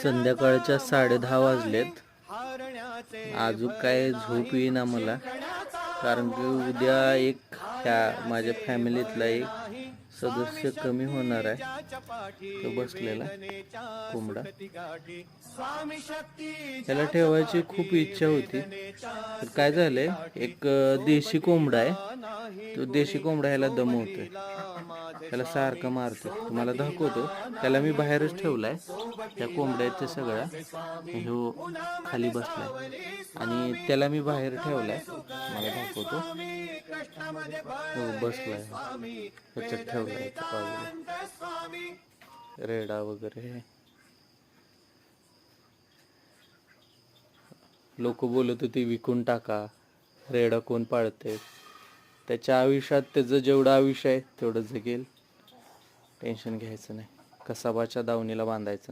संध्याकाळच्या 10:30 वाजलेत. अजून काय झोप येईना मला, कारण की उद्या एक ह्या माझ्या फॅमिलीतला एक सदस्य कमी होणार आहे. तो बसलेला कोंबडा, त्याला ठेवायची खूप इच्छा होती. तर काय झालंय, एक देशी कोंबडा आहे. तो देशी कोंबडा ह्याला दमवतोय, त्याला सारखं मारतो. तुम्हाला दाखवतो. त्याला मी बाहेरच ठेवलाय. त्या कोंबड्याच्या सगळ्या ह्यो खाली बसलाय आणि त्याला मी बाहेर ठेवलाय. मला दाखवतो. हो, बसलाय. ह्याच्यात ठेवलाय बाजूला. रेडा वगैरे. लोक बोलत होते विकून टाका, रेडा कोण पाळते. त्याच्या आयुष्यात त्याचं जेवढं आयुष्य आहे तेवढं जगेल. टेन्शन घ्यायचं नाही. कसाबाच्या दावणीला बांधायचं नाही.